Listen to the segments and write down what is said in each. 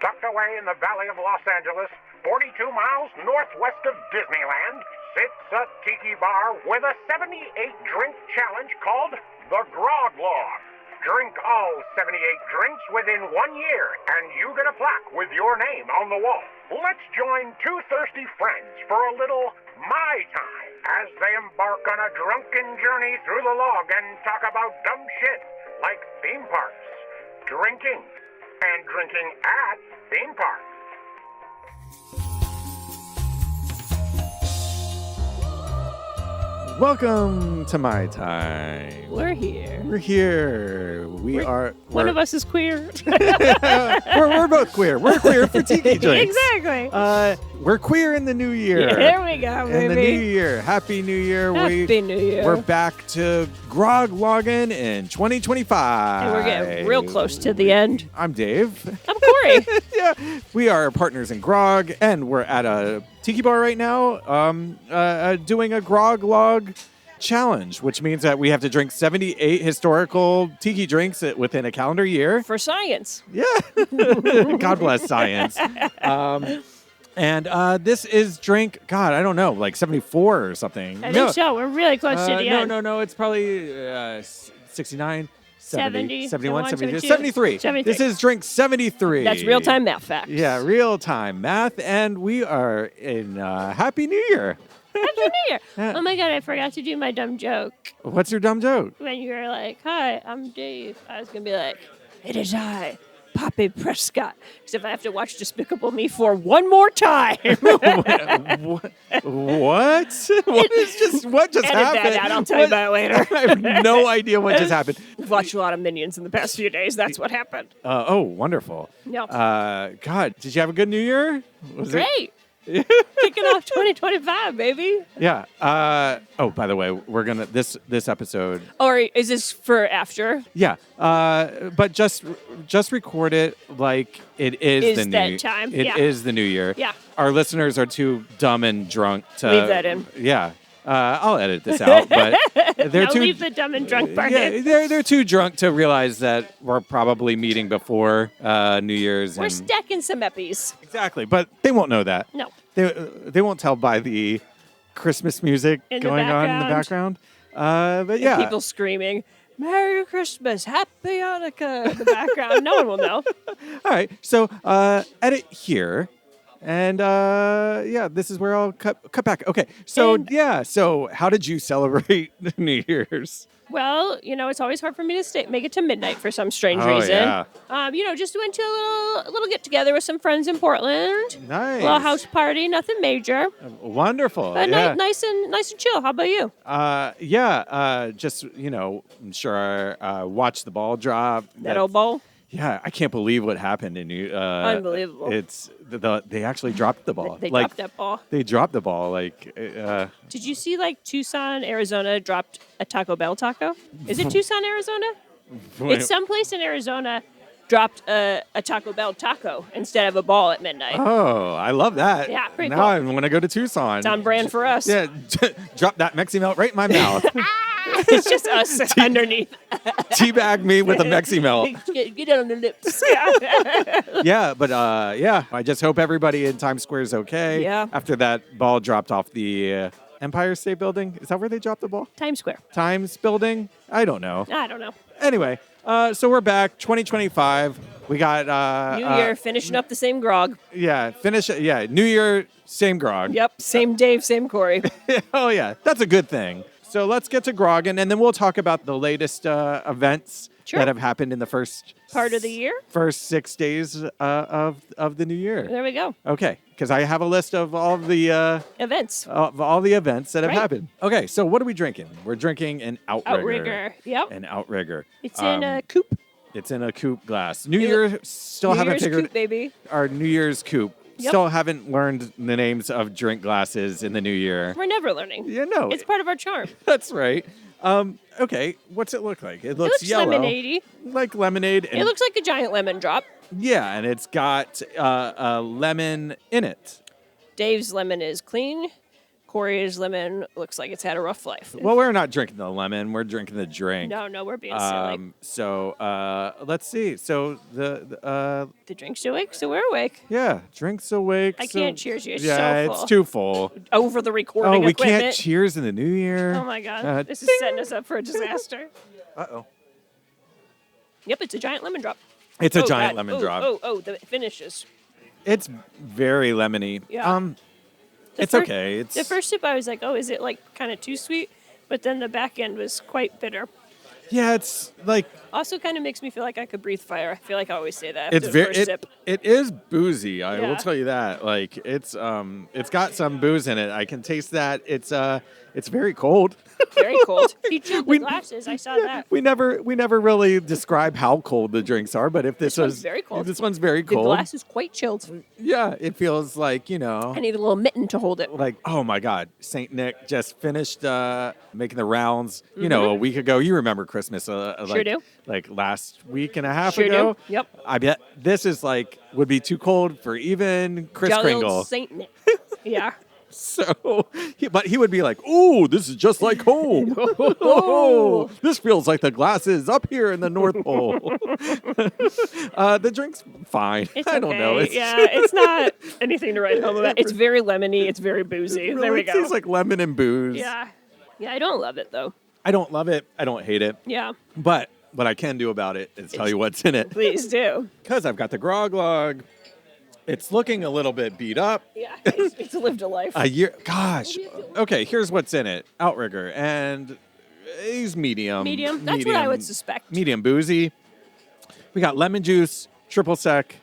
Tucked away in the valley of Los Angeles, 42 miles northwest of Disneyland, sits a tiki bar with a 78-drink challenge called the Grog Log. Drink all 78 drinks within 1 year, and you get a plaque with your name on the wall. Let's join two thirsty friends for a little My Time as they embark on a drunken journey through the log and talk about dumb shit like theme parks, drinking, and drinking at theme parks. Welcome to My Time. We're here. We're here. We're One of us is queer. we're both queer. We're queer for tiki drinks. Exactly. We're queer in the new year. Yeah, there we go, baby. In the new year. Happy New Year. Happy New Year. We're back to Grog Logging in 2025. And we're getting real close to the end. I'm Dave. I'm Corey. Yeah. We are partners in Grog, and we're at a tiki bar right now doing a Grog Log challenge, which means that we have to drink 78 historical tiki drinks within a calendar year. For science. Yeah. God bless science. And this is drink, God, I don't know, like 74 or something. I think so. We're really close to the end. No. It's probably 69, 70, 71, 72, 73. 73. This is drink 73. That's real-time math facts. Yeah, real-time math. And we are in Happy New Year. Happy New Year. Yeah. Oh, my God, I forgot to do my dumb joke. What's your dumb joke? When you were like, hi, I'm Dave. I was going to be like, it is I, Poppy Prescott. Because if I have to watch Despicable Me 4 one more time. What? What just Edit happened? that out. I'll tell you about it later. I have no idea what just happened. We've watched a lot of Minions in the past few days. That's what happened. Oh, wonderful. Yep. God, did you have a good New Year? Was it? Great. Kicking off 2025, baby. Yeah. By the way, we're gonna this episode. Or is this for after? Yeah. But just record it like it is the that new time. It is the new year. Yeah. Our listeners are too dumb and drunk to Leave that in. Yeah. I'll edit this out, but they're I'll too. leave the dumb and drunk part Yeah, in. they're too drunk to realize that we're probably meeting before New Year's. We're and stacking some eppies. Exactly, but they won't know that. No. They won't tell by the Christmas music In the going on in the background. But yeah. And people screaming, Merry Christmas, Happy Hanukkah in the background. No one will know. All right, so edit here. And this is where I'll cut back. Okay, so so how did you celebrate New Year's? Well, it's always hard for me to make it to midnight for some strange reason. Yeah. Just went to a little get together with some friends in Portland. Nice. A little house party, nothing major. Wonderful. But yeah. nice and chill. How about you? Just I'm sure watch the ball drop. That old ball. Yeah, I can't believe what happened in you. Unbelievable. It's they actually dropped the ball. They dropped that ball. They dropped the ball. Did you see Tucson, Arizona dropped a Taco Bell taco? Is it Tucson, Arizona? It's someplace in Arizona dropped a Taco Bell taco instead of a ball at midnight. Oh, I love that. Yeah, pretty now cool. I want to go to Tucson. It's on brand for us. Yeah, drop that Mexi Melt right in my mouth. It's just us underneath. Teabag me with a Mexi Melt. Get it on the lips. Yeah, but I just hope everybody in Times Square is okay. Yeah. After that ball dropped off the Empire State Building. Is that where they dropped the ball? Times Square. Times Building? I don't know. I don't know. Anyway, so we're back, 2025. We got New Year, finishing up the same grog. Yeah, New Year, same grog. Yep, same Dave, same Corey. Oh yeah, that's a good thing. So let's get to grogging, and then we'll talk about the latest events that have happened in the first part of the year. First 6 days of the new year. There we go. Okay, because I have a list of all the events. Of all the events that have happened. Okay, so what are we drinking? We're drinking an Outrigger. Outrigger. Yep. An Outrigger. It's in a coupe. It's in a coupe glass. New Year still haven't figured coupe, baby. Our New Year's coupe. Yep. Still haven't learned the names of drink glasses in the new year. We're never learning. Yeah, no. It's part of our charm. That's right. Okay, what's it look like? It looks yellow. Lemonade-y. Like lemonade. It looks like a giant lemon drop. Yeah, and it's got a lemon in it. Dave's lemon is clean, Corey's lemon looks like it's had a rough life. Well, we're not drinking the lemon. We're drinking the drink. No, we're being silly. So let's see. So the drink's awake, so we're awake. yeah, drink's awake. I can't cheers you. It's yeah, so full. it's too full. Over the recording Oh, we equipment. can't cheers in the new year. Oh my god, this is ding. setting us up for a disaster. Uh-oh. Yep, it's a giant lemon drop. It's a Oh, giant God. lemon Oh, drop. Oh, the finishes. It's very lemony. Yeah. It's okay. It's The first sip, I was like, oh, is it like kind of too sweet? But then the back end was quite bitter. yeah, it's like Also, kind of makes me feel like I could breathe fire. I feel like I always say that. it's after the very first sip. it is boozy. I will Yeah. tell you that. Like it's got some booze in it. I can taste that. It's very cold. Very cold. He chilled the We- glasses. I saw that. We never really describe how cold the drinks are, but if this one's was very cold. this one's very The cold. glass is quite chilled. Yeah, it feels like, I need a little mitten to hold it. like, oh my God, Saint Nick just finished making the rounds, a week ago. You remember Christmas, Sure do. like last week and a half Sure ago. do. Yep. I bet this is would be too cold for even Kris Jolly old Kringle. Saint Nick. Yeah. So, but he would be like, "Ooh, this is just like home. Oh, this feels like the glass is up here in the North Pole." The drink's fine. It's I don't know. okay. It's not anything to write home about. It's very lemony. It's very boozy. It There we really go. tastes like lemon and booze. Yeah. I don't love it though. I don't love it. I don't hate it. Yeah. But what I can do about it is tell you what's in it. Please do. Because I've got the Grog Log. It's looking a little bit beat up. Yeah. It's lived a life. A year. Gosh. Okay, here's what's in it. Outrigger. And he's medium. Medium. That's what I would suspect. Medium boozy. We got lemon juice, triple sec,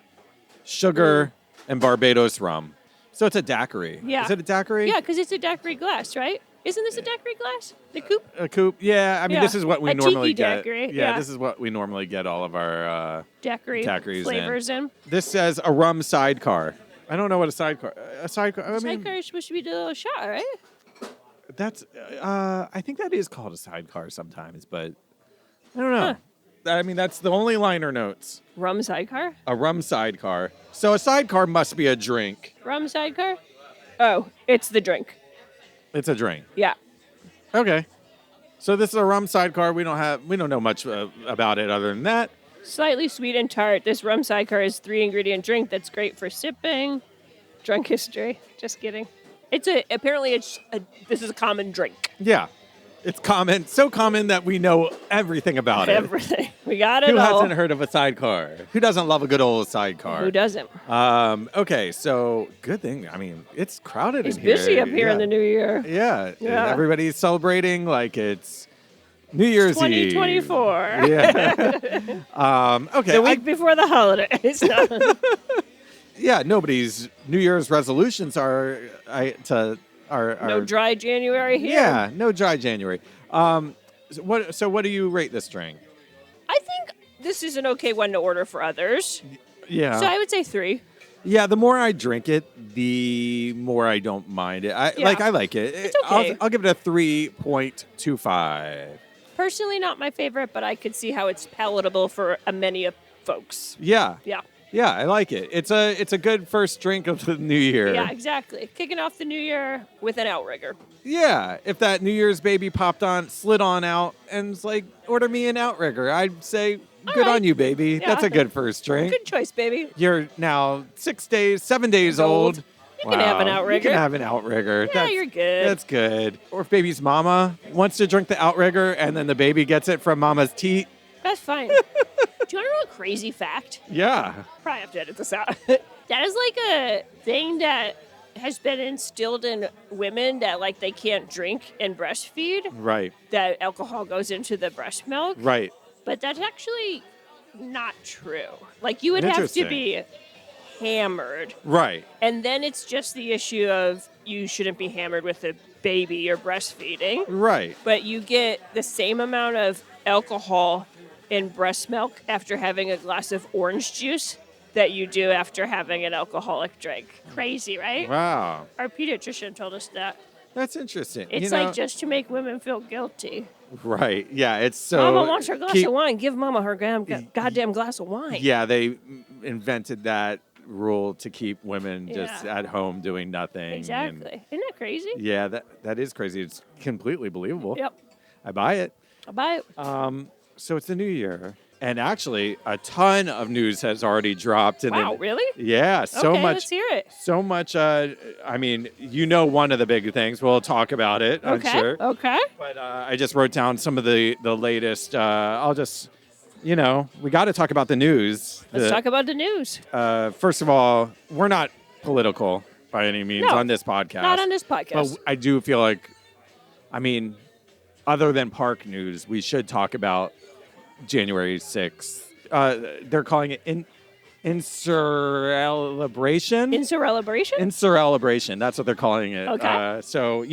sugar, and Barbados rum. So it's a daiquiri. Yeah. Is it a daiquiri? Yeah, because it's a daiquiri glass, right? Isn't this a daiquiri glass? The coupe? A coupe. Yeah. I mean, Yeah. this is what we A normally tiki get. daiquiri, Yeah, yeah. this is what we normally get all of our Daiquiris flavors in. This says a rum sidecar. I don't know what a sidecar. I mean, Sidecar is supposed to be the little shot, right? that's. I think that is called a sidecar sometimes, but I don't know. I mean, that's the only liner notes. Rum sidecar? A rum sidecar. So a sidecar must be a drink. Rum sidecar? Oh, it's the drink. It's a drink. Yeah. Okay. So this is a rum sidecar. We don't know much about it other than that. Slightly sweet and tart. This rum sidecar is 3-ingredient drink that's great for sipping. Drunk history. Just kidding. This is a common drink. Yeah. It's common, so common that we know everything about it. Everything. We got it Who all. hasn't heard of a sidecar? Who doesn't love a good old sidecar? Who doesn't? Okay, so good thing. I mean, it's crowded It's in here. busy up here in Yeah. the new year. Yeah. Yeah. Everybody's celebrating like it's New Year's 2024. Eve. Yeah. Okay. The week before the holidays. Yeah. Nobody's New Year's resolutions are No dry January here. Yeah. No dry January. So what do you rate this drink? I think this is an okay one to order for others. Yeah. So I would say 3. Yeah, the more I drink it, the more I don't mind it. I like it. It's okay. I'll give it a 3.25. Personally, not my favorite, but I could see how it's palatable for many of folks. Yeah. Yeah. Yeah, I like it. It's a good first drink of the new year. Yeah, exactly. Kicking off the new year with an outrigger. Yeah, if that New Year's baby slid on out and was like, order me an outrigger, I'd say, good right. on you, baby. Yeah. That's a good first drink. Good choice, baby. You're now 7 days old. You can have an outrigger. You can have an outrigger. Yeah, you're good. That's good. Or if baby's mama wants to drink the outrigger and then the baby gets it from mama's teat. That's fine. Do you want to know a crazy fact? Yeah. Probably have to edit this out. That is like a thing that has been instilled in women that like they can't drink and breastfeed. Right. That alcohol goes into the breast milk. Right. But that's actually not true. Like you would have to Interesting. be hammered. Right. And then it's just the issue of you shouldn't be hammered with a baby you're breastfeeding. Right. But you get the same amount of alcohol in breast milk after having a glass of orange juice that you do after having an alcoholic drink. Crazy, right? Wow. Our pediatrician told us that. That's interesting. It's like just to make women feel guilty. Right. Yeah. It's so. Mama wants her glass of wine. Give Mama her goddamn glass of wine. Yeah, they invented that rule to keep women just Yeah. at home doing nothing. Exactly. Isn't that crazy? Yeah, that is crazy. It's completely believable. Yep. I buy it. I'll buy it. So it's the new year, and actually, a ton of news has already dropped. Wow, really? Yeah, so okay, much. let's hear it. So much. I mean, one of the big things. We'll talk about it. I'm Okay. sure. Okay. But I just wrote down some of the latest. I'll just, we got to talk about the news. Let's talk about the news. First of all, we're not political by any means No, on this podcast. Not on this podcast. But I do feel like, other than park news, we should talk about January 6th. They're calling it Insurcelebration? Insurcelebration? Insurcelebration. That's what they're calling it. Okay. So,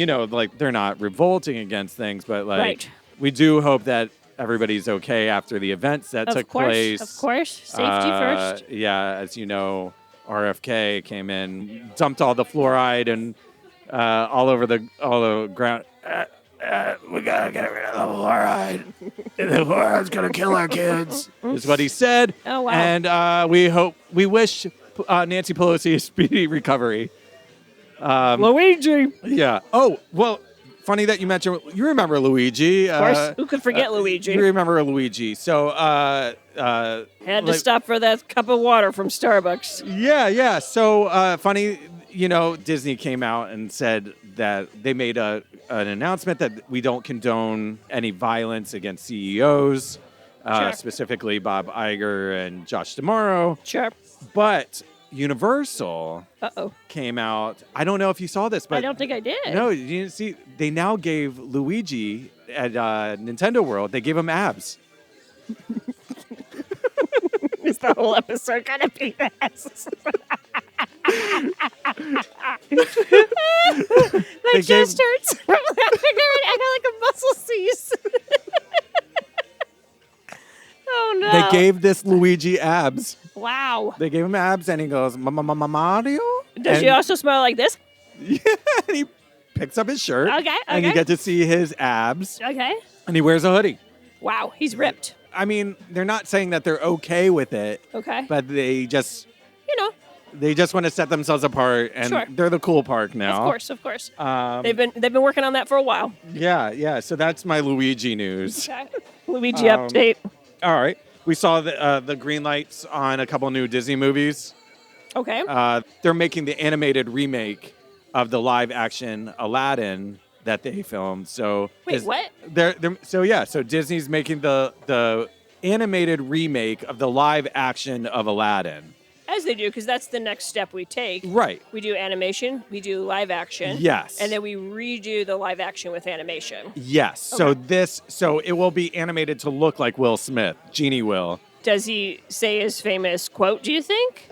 they're not revolting against things, but Right. we do hope that everybody's okay after the events that took place. Of course. Safety first. Yeah, as you know, RFK came in, dumped all the fluoride and all over the ground. We gotta get rid of the fluoride. The fluoride's gonna kill our kids. Is what he said. Oh, wow. And we wish Nancy Pelosi a speedy recovery. Luigi. Yeah. Oh, well, funny that you mentioned. You remember Luigi? Of course. Who could forget Luigi? You remember Luigi? So Had to stop for that cup of water from Starbucks. Yeah. So funny, Disney came out and said that they made an announcement that we don't condone any violence against CEOs, Sure. specifically Bob Iger and Josh D'Amaro. Sure. But Universal Uh-oh. came out. I don't know if you saw this, but I don't think I did. No, you didn't see. They now gave Luigi at Nintendo World. They gave him abs. Is the whole episode gonna be that? My They chest hurts from laughing. I got like a muscle seize. Oh no! They gave this Luigi abs. Wow. They gave him abs, and he goes, Mario? Does she also smell like this? Yeah, and he picks up his shirt. Okay, And you okay. get to see his abs, Okay. and he wears a hoodie. Wow, he's ripped. I mean, they're not saying that they're okay with it, Okay. but they just want to set themselves apart, and Sure. they're the cool park now. Of course. Um, They've been working on that for a while. yeah. So that's my Luigi news. Okay. Luigi update. All right. We saw the green lights on a couple new Disney movies. Okay. They're making the animated remake of the live-action Aladdin that they filmed. So Wait, what? So Disney's making the animated remake of the live-action of Aladdin. As they do, because that's the next step we take. Right. We do animation, we do live action. Yes. And then we redo the live action with animation. Yes. Okay. So it will be animated to look like Will Smith. Genie will. Does he say his famous quote, do you think?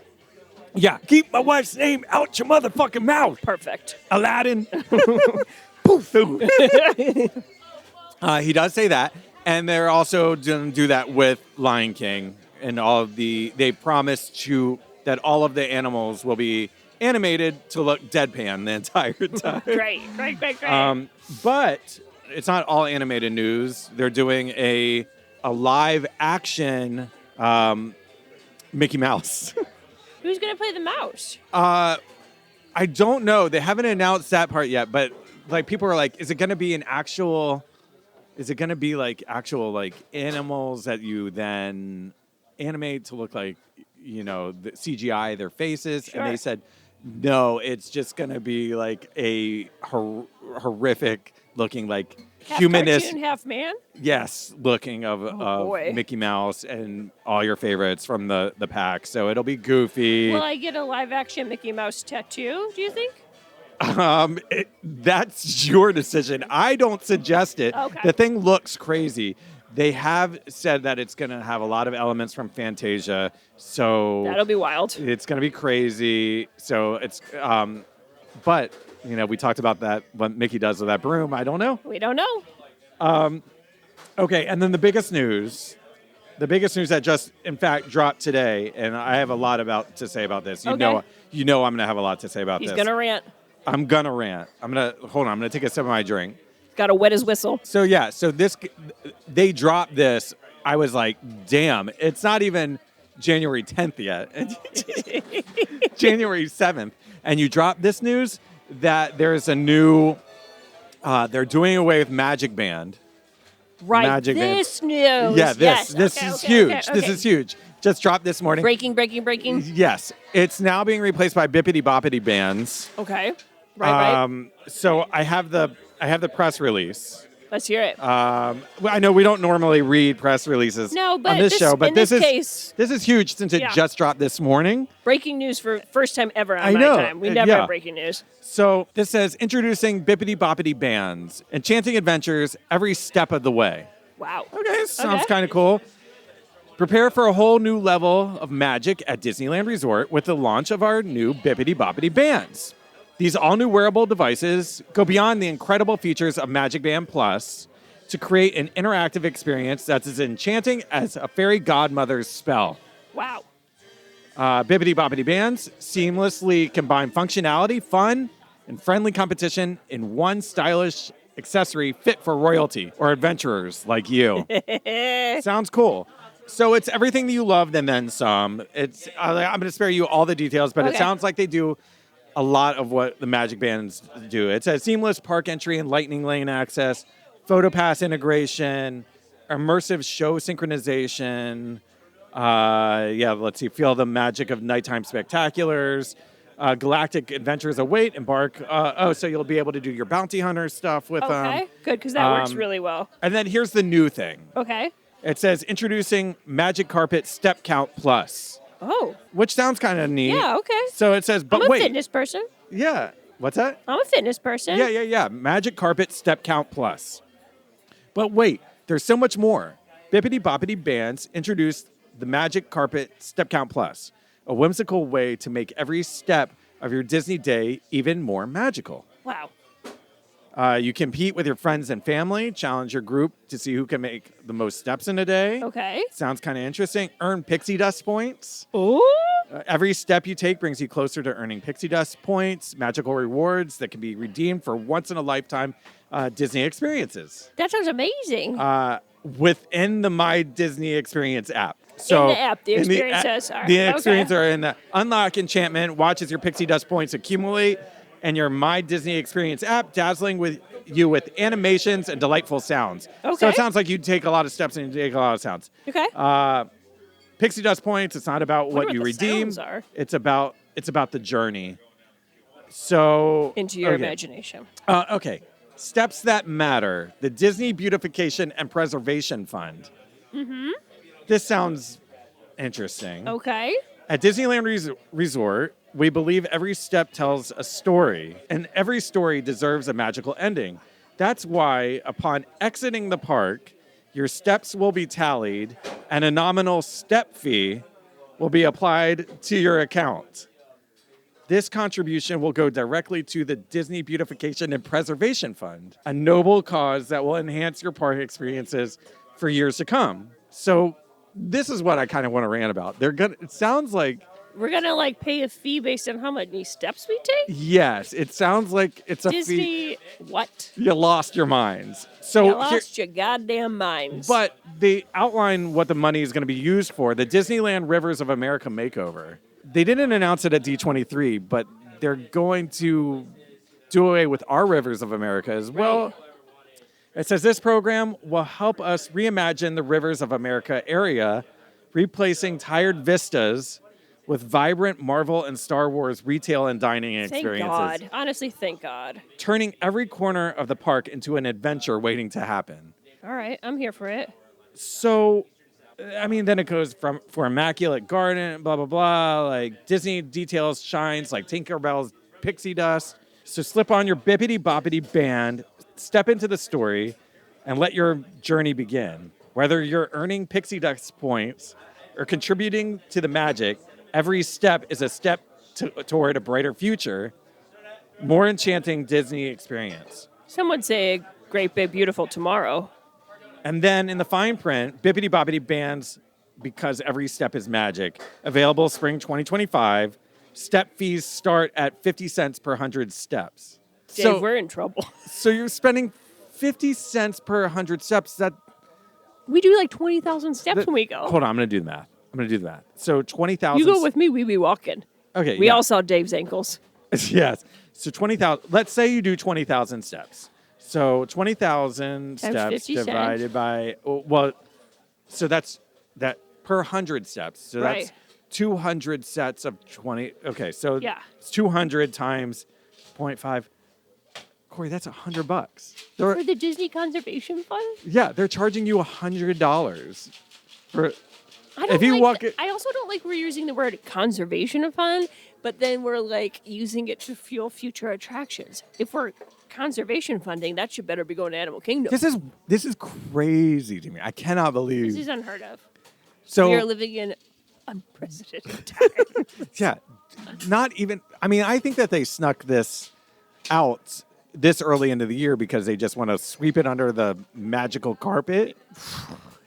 Yeah. Keep my wife's name out your motherfucking mouth. Perfect. Aladdin. Poof. He does say that. And they're also going to do that with Lion King. And they promised that all of the animals will be animated to look deadpan the entire time. Great. But it's not all animated news. They're doing a live action Mickey Mouse. Who's going to play the mouse? I don't know. They haven't announced that part yet, but people are like, is it going to be actual animals that you then animate to look like, the CGI their faces? Sure. And they said, no, it's just going to be like a horrific looking, like Half humanist. cartoon, half man? Yes, looking of boy. Mickey Mouse and all your favorites from the pack. So it'll be goofy. Will I get a live action Mickey Mouse tattoo, do you think? That's your decision. I don't suggest it. Okay. The thing looks crazy. They have said that it's going to have a lot of elements from Fantasia, so That'll be wild. it's going to be crazy. So it's, but we talked about that. What Mickey does with that broom, I don't know. We don't know. Okay, and then the biggest news that just in fact dropped today, and I have a lot to say about this. Okay. I'm going to have a lot to say about He's this. going to rant. I'm going to rant. I'm going to take a sip of my drink. Got to wet his whistle. So they dropped this. I was like, damn, it's not even January 10th yet. January 7th. And you drop this news that there's a new, they're doing away with Magic Band. Right. Magic this Band. news. Yeah, Yes. this Okay, is okay, huge. okay, This okay. is huge. Just dropped this morning. Breaking. Yes. It's now being replaced by Bippity Boppity bands. Okay. Right. So I have the press release. Let's hear it. Well, I know we don't normally read press releases No, but on this show, but in this case, this is huge since it Yeah. just dropped this morning. breaking news for first time ever on I my know, time. We never yeah. have breaking news. So this says introducing Bippity Boppity bands, enchanting adventures every step of the way. Wow. Okay, sounds Okay. kind of cool. Prepare for a whole new level of magic at Disneyland Resort with the launch of our new Bippity Boppity bands. These all-new wearable devices go beyond the incredible features of Magic Band Plus to create an interactive experience that's as enchanting as a fairy godmother's spell. Wow. Bippity Boppity bands seamlessly combine functionality, fun, and friendly competition in one stylish accessory fit for royalty or adventurers like you. Sounds cool. So it's everything that you loved and then some. It's I'm going to spare you all the details, but it Okay. sounds like they do a lot of what the Magic Bands do. It's a seamless park entry and lightning lane access, photo pass integration, immersive show synchronization. Let's see. Feel the magic of nighttime spectaculars. Galactic adventures await. Embark. So you'll be able to do your bounty hunter stuff with them. Okay. Good, because that works really well. And then here's the new thing. Okay. It says introducing Magic Carpet Step Count Plus, Oh. which sounds kind of neat. Yeah. Okay. So it says, but I'm a wait. fitness person. Yeah. What's that? I'm a fitness person. Yeah. Magic Carpet Step Count Plus. But wait, there's so much more. Bippity Boppity Bands introduced the Magic Carpet Step Count Plus, a whimsical way to make every step of your Disney day even more magical. Wow. You compete with your friends and family, challenge your group to see who can make the most steps in a day. Okay. Sounds kind of interesting. Earn pixie dust points. Ooh. Every step you take brings you closer to earning pixie dust points, magical rewards that can be redeemed for once-in-a-lifetime Disney experiences That sounds amazing. within the My Disney Experience app. So the app, the in experiences are. The Okay. experience are in the Unlock Enchantment, watch as your pixie dust points accumulate, and your My Disney Experience app, dazzling with you with animations and delightful sounds. So Okay. it sounds like you take a lot of steps and you take a lot of sounds. Okay. Pixie dust points. It's not about Wonder what you what the redeem. sounds are. It's about the journey. So Into your okay. imagination. Okay. Steps that matter. The Disney Beautification and Preservation Fund. Mm-hmm. This sounds interesting. Okay. At Disneyland Resort, we believe every step tells a story, and every story deserves a magical ending. That's why, upon exiting the park, your steps will be tallied, and a nominal step fee will be applied to your account. This contribution will go directly to the Disney Beautification and Preservation Fund, a noble cause that will enhance your park experiences for years to come. So this is what I kind of want to rant about. It sounds like, We're gonna pay a fee based on how many steps we take. yes, it sounds like it's a fee. Disney, what? You lost your minds. So You here- lost your goddamn minds. but they outline what the money is going to be used for. The Disneyland Rivers of America makeover. They didn't announce it at D23, but they're going to do away with our Rivers of America as well. It says this program will help us reimagine the Rivers of America area, replacing tired vistas with vibrant Marvel and Star Wars retail and dining thank experiences, God. Honestly, thank God. turning every corner of the park into an adventure waiting to happen. All right, I'm here for it. So, I mean, then it goes for Immaculate Garden, blah, blah, blah. Like Disney details shines like Tinkerbell's pixie dust. So slip on your bippity boppity band, step into the story, and let your journey begin. Whether you're earning pixie dust points or contributing to the magic, every step is a step toward a brighter future, more enchanting Disney experience. Some would say great, big, beautiful tomorrow. And then in the fine print, Bippity Boppity Bands, because every step is magic. Available spring 2025. Step fees start at 50 cents per 100 steps. Dave, we're in trouble. So you're spending 50 cents per 100 steps. We do 20,000 steps when we go. Hold on, I'm going to do the math. I'm going to do that. So 20,000. You go with me, we be walking. Okay. We yeah. all saw Dave's ankles. Yes. So 20,000. Let's say you do 20,000 steps. So 20,000 steps 50 divided by, so that's that per 100 steps. So Right. that's 200 sets of 20. Okay. So Yeah. it's 200 times 0.5. Corey, that's $100. For the Disney Conservation Fund? Yeah, they're charging you $100 for. I don't If you like walk the- it- I also don't like we're using the word conservation fund, but then we're like using it to fuel future attractions. If we're conservation funding, that should better be going to Animal Kingdom. This is crazy to me. I cannot believe. This is unheard of. So We are living in unprecedented times. yeah, not even. I mean, I think that they snuck this out this early into the year because they just want to sweep it under the magical carpet.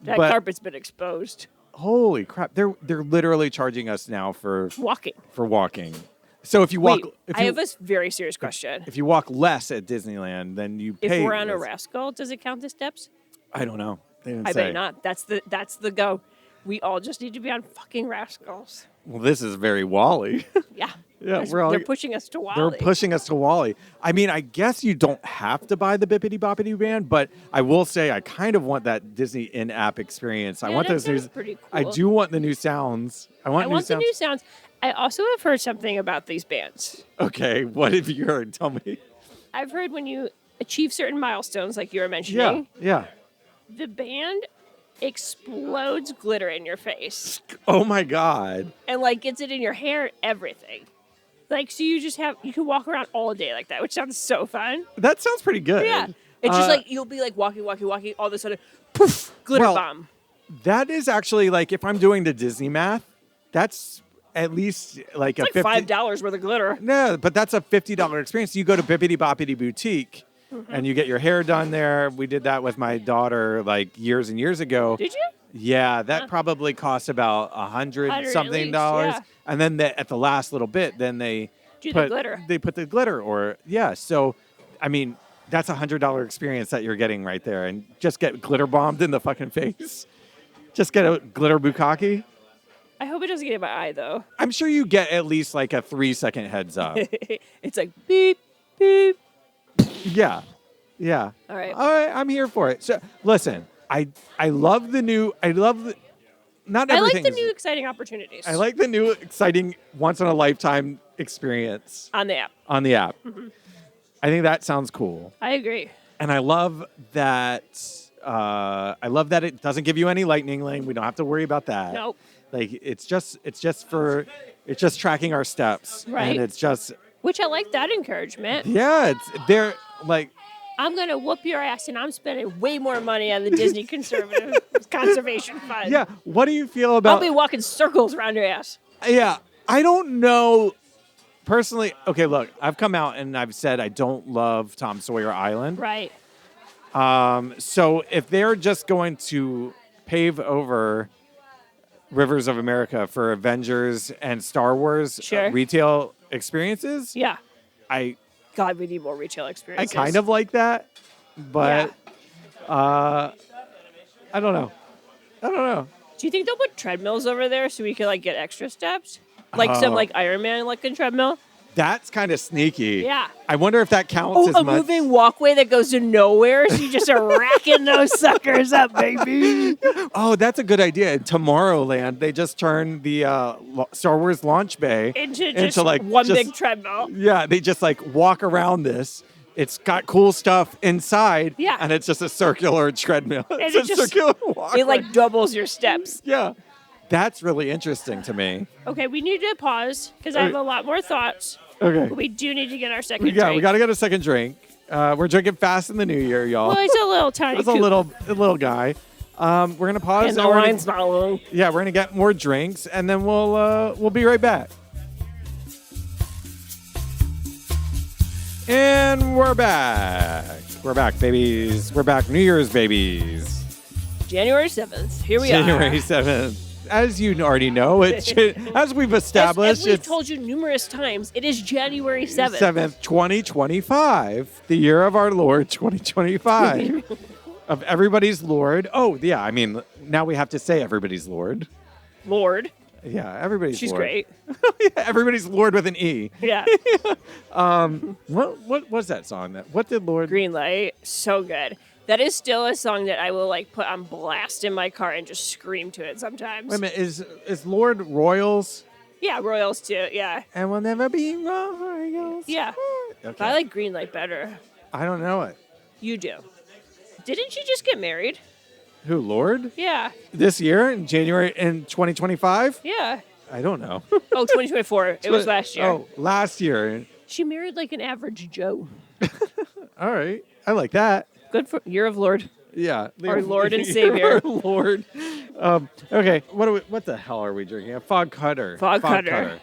That But- carpet's been exposed. Holy crap! They're literally charging us now for Walking. walking. So if you walk, Wait, if I you, have a very serious question. if you walk less at Disneyland, then you If pay. we're on a less. rascal, does it count as steps? I don't know. They didn't I say. bet not. That's the go. We all just need to be on fucking rascals. Well, this is very Wally. Yeah. Yeah, They're pushing us to They're Wally. pushing us to Wally. I mean, I guess you don't have to buy the Bippity Boppity Band, but I will say I kind of want that Disney in-app experience. I Yeah, want that those new. sounds pretty I cool. do want the new sounds. I want I new want the sounds. new sounds. I also have heard something about these bands. Okay, what have you heard? Tell me. I've heard when you achieve certain milestones, like you were mentioning, Yeah. the band explodes glitter in your face Oh my God. and like gets it in your hair, everything. Like, so you can walk around all day like that, which sounds so fun. That sounds pretty good. Yeah. It's just like, you'll be like walking, all of a sudden, poof, glitter Well, bomb. That is actually like if I'm doing the Disney math, that's at least like It's a like $50. $5 worth of glitter. No, but that's a $50 experience. You go to Bippity Boppity Boutique Mm-hmm. and you get your hair done there. We did that with my daughter like years and years ago. Did you? Yeah, that probably cost about $100 at something least, dollars. yeah. And then at the last little bit, then they Do the glitter. They put the glitter or yeah. So, I mean, that's $100 experience that you're getting right there, and just get glitter bombed in the fucking face. Just get a glitter bukkake. I hope it doesn't get in my eye, though. I'm sure you get at least like a 3-second heads up. It's like beep, beep. Yeah. Yeah. All right. I'm here for it. So listen, I love the new. Not I everything. like the new exciting opportunities I like the new exciting once in a lifetime experience on the app. on the app. Mm-hmm. I think that sounds cool, I agree. and I love that. It doesn't give you any lightning lane. We don't have to worry about that. Nope. Like it's just tracking our steps, Right. And it's just Which I like that encouragement. they're like. I'm going to whoop your ass, and I'm spending way more money on the Disney Conservation Fund. Yeah, what do you feel I'll about? be walking circles around your ass. Yeah, I don't know. Personally, okay, look, I've come out and I've said I don't love Tom Sawyer Island. Right. So if they're just going to pave over Rivers of America for Avengers and Star Wars Sure. retail experiences, Yeah. I God, we need more retail experiences. kind of like that, but I don't know. Do you think they'll put treadmills over there so we can like get extra steps? Like some like Iron Man looking treadmill? That's kind of sneaky. Yeah. I wonder if that counts Oh, as a much. moving walkway that goes to nowhere, so you just are racking those suckers up, baby. Oh, that's a good idea. In Tomorrowland, they just turned the Star Wars launch bay Into just like one just- big treadmill. Yeah, they just like walk around this. It's got cool stuff inside. Yeah. And it's just a circular treadmill. It's it a just- circular walkway. It like doubles your steps. Yeah. That's really interesting to me. Okay, we need to pause because I have a lot more thoughts. Okay. But we do need to get our second We drink. got to get a second drink. We're drinking fast in the new year, y'all. Well, it's a little tiny. It's a little guy. We're gonna pause. And the we're gonna- line's not long. Yeah, we're gonna get more drinks, and then we'll be right back. And we're back. We're back, babies. We're back, New Year's babies. January 7th. Here we January are. 7th. As you already know, as we've established, As we've it's told you numerous times, it is January 7th. 7th, 2025, the year of our Lord, 2025, of everybody's Lord. Oh, yeah, I mean, now we have to say everybody's Lord. Lord. Yeah, everybody's She's Lord. great. Yeah, everybody's Lord with an E. Yeah. What was that song? What did Lord? Green Light. So good. That is still a song that I will like put on blast in my car and just scream to it sometimes. Wait a minute, is Lord Royals? Yeah, Royals too. Yeah. And we'll never be Royals. Yeah. Okay. I like Green Light better. I don't know it. You do. Didn't she just get married? Who, Lord? Yeah. This year in January in 2025? Yeah. I don't know. Oh, 2024. It was last year. Oh, last year. She married like an average Joe. All right. I like that. Good for Year of Lord. Yeah. Our Lord and Savior. Our Lord. Okay. What the hell are we drinking? A fog cutter. Fog cutter.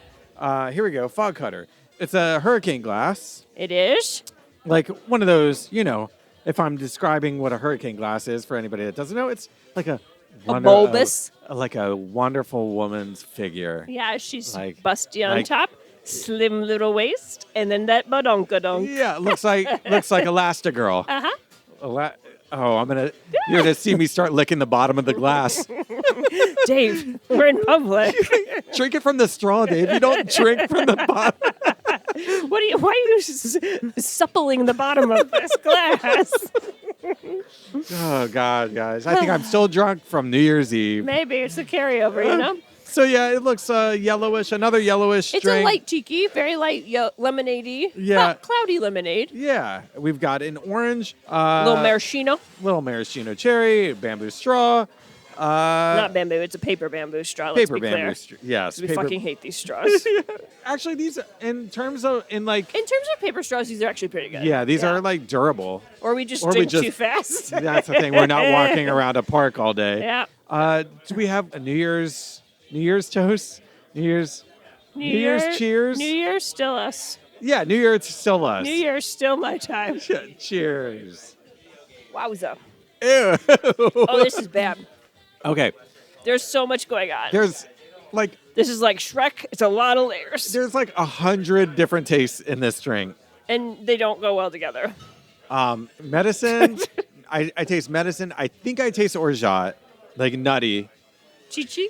Here we go. Fog cutter. It's a hurricane glass. It is? Like one of those, if I'm describing what a hurricane glass is for anybody that doesn't know, it's like a bulbous. Like a wonderful woman's figure. Yeah, she's Like- busty on like- top, slim little waist, and then that badonkadonk. Yeah, it looks like Elastigirl. Uh-huh. You're gonna see me start licking the bottom of the glass. Dave, we're in public. Drink it from the straw, Dave. You don't drink from the bottom. Why are you suppling the bottom of this glass? Oh God, guys! I think I'm still drunk from New Year's Eve. Maybe it's a carryover, you know? So yeah, it looks yellowish. Another yellowish It's drink. a light tiki, very light lemonade-y. Yeah. Cloudy lemonade. Yeah, we've got an orange, Little maraschino. little maraschino cherry, bamboo straw. Not bamboo, it's a paper bamboo straw, let's Paper be clear. bamboo. Yes, We paper. fucking hate these straws. Actually, these in terms In terms of paper straws, these are actually pretty good. these are like durable. Or we just or we drink just- too fast. That's the thing. We're not walking around a park all day. Yeah. Do we have a New Year's toast? New Year's cheers? New Year's still us. Yeah, New Year's still us. New Year's still my time. Cheers. Wowza. Ew. Oh, this is bad. Okay. There's so much going on. There's like This is like Shrek. It's a lot of layers. there's like 100 different tastes in this drink. And they don't go well together. Medicine. I taste medicine. I think I taste orgeat, like nutty. Chi-chi?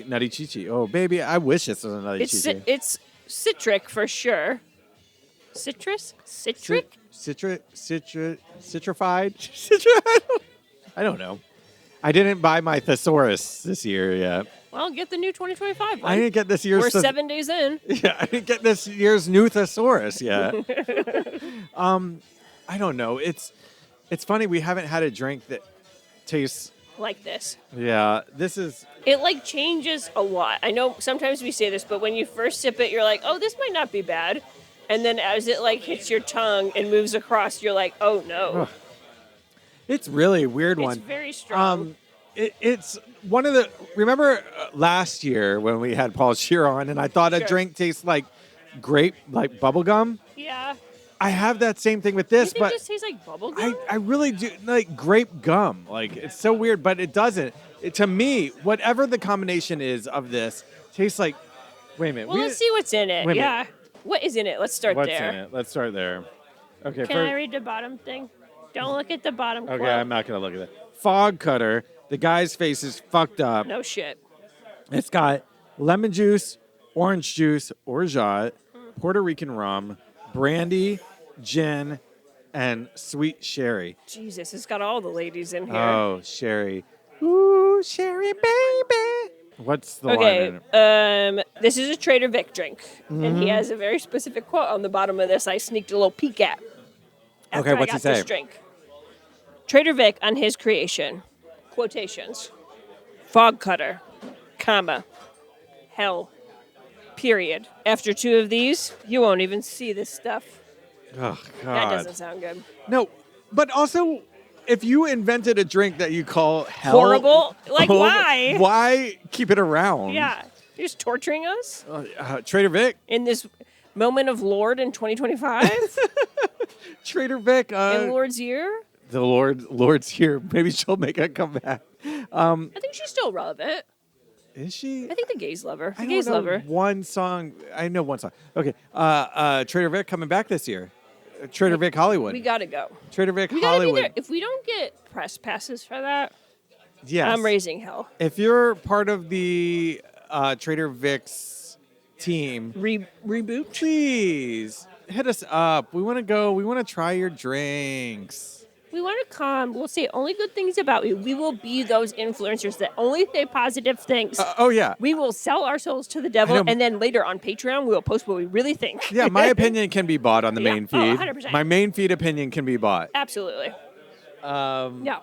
Nutty Chi-Chi. Oh, baby, I wish this was a nutty Chi-Chi. It's citric for sure. Citrus? Citric? Citrified? I don't know. I didn't buy my thesaurus this year yet. Well, get the new 2025 one. I didn't get this year's. We're 7 days in. Yeah, I didn't get this year's new thesaurus yet. I don't know. It's funny. We haven't had a drink that tastes. Like this. Yeah, this is. It like changes a lot. I know sometimes we say this, but when you first sip it, you're like, oh, this might not be bad. And then as it like hits your tongue and moves across, you're like, oh no. It's really a weird one. It's very strong. It's one of the. Remember last year when we had Paul Scheer on, and I thought a Sure. drink tastes like grape, like bubble gum. Yeah. I have that same thing with You this, think but this tastes like bubble gum? I really do like grape gum. Like it's so weird, but it doesn't. To me, whatever the combination is of this tastes like. Wait a minute. Well, let's see what's in it. Wait a Yeah. What is in it? Let's start What's there. in it? Let's start there. Okay. Can I read the bottom thing? Don't look at the bottom quote. Okay, I'm not gonna look at that. Fog cutter. The guy's face is fucked up. No shit. It's got lemon juice, orange juice, orgeat, Puerto Rican rum, brandy, gin, and sweet sherry. Jesus, it's got all the ladies in here. Oh, sherry. Ooh, sherry, baby. What's the line in it? Okay, this is a Trader Vic drink, and Mm-hmm. he has a very specific quote on the bottom of this. I sneaked a little peek at. After Okay, what's I he got this say? drink. Trader Vic on his creation, quotations, fog cutter, comma, hell, period. After 2 of these, you won't even see this stuff. Oh, That God. doesn't sound good. No, but also, if you invented a drink that you call hell, Horrible? Like, why? Why keep it around? Yeah, you're just torturing us Trader Vic. in this moment of Lord in 2025 Trader Vic. in Lord's year. The Lord's here. Maybe she'll make a comeback. I think she's still relevant. Is she? I think the gays love her. The I gays don't know love her. one song. I know one song. Okay. Trader Vic coming back this year. Trader Vic Hollywood. We gotta go. Trader Vic We gotta be Hollywood. there. If we don't get press passes for that, Yes. I'm raising hell. If you're part of the Trader Vic's team, Reboot. please hit us up. We want to go. We want to try your drinks. We want to come. We'll say only good things about you. We will be those influencers that only say positive things. Oh, yeah. We will sell our souls to the devil, and then later on Patreon, we will post what we really think. Yeah, my opinion can be bought on the main feed. 100%. My main feed opinion can be bought. Absolutely. Yeah.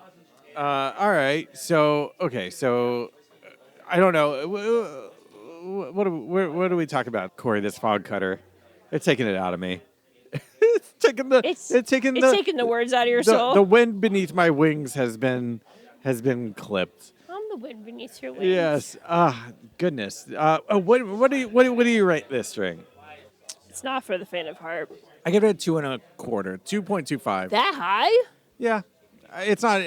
All right. So, okay. So, I don't know. What do we talk about, Corey, this fog cutter? It's taking it out of me. It's taking the words out of your soul. The wind beneath my wings has been clipped. I'm the wind beneath your wings. Yes. Goodness. What do you rate this drink? It's not for the faint of heart. I give it a 2.25, 2.25. That high? Yeah. It's not.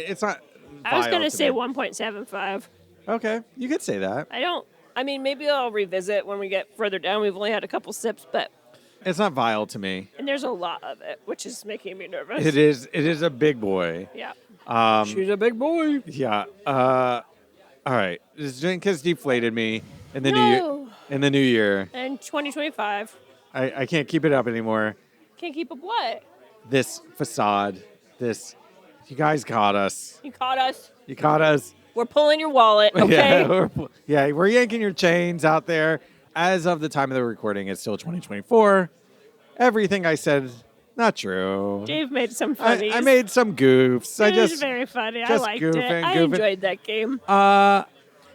I was going to say 1.75. Okay, you could say that. I mean, maybe I'll revisit when we get further down. We've only had a couple sips, but. It's not vile to me. And there's a lot of it, which is making me nervous. It is. It is a big boy. Yeah. She's a big boy. Yeah. All right. This drink has deflated me in the new year. In the new year. In 2025. I can't keep it up anymore. Can't keep up what? This facade. This. You guys caught us. You caught us. You caught us. We're pulling your wallet. Okay. We're yanking your chains out there. As of the time of the recording, it's still 2024. Everything I said, not true. Dave made some funnies. I made some goofs. It was very funny. I liked it. I enjoyed that game.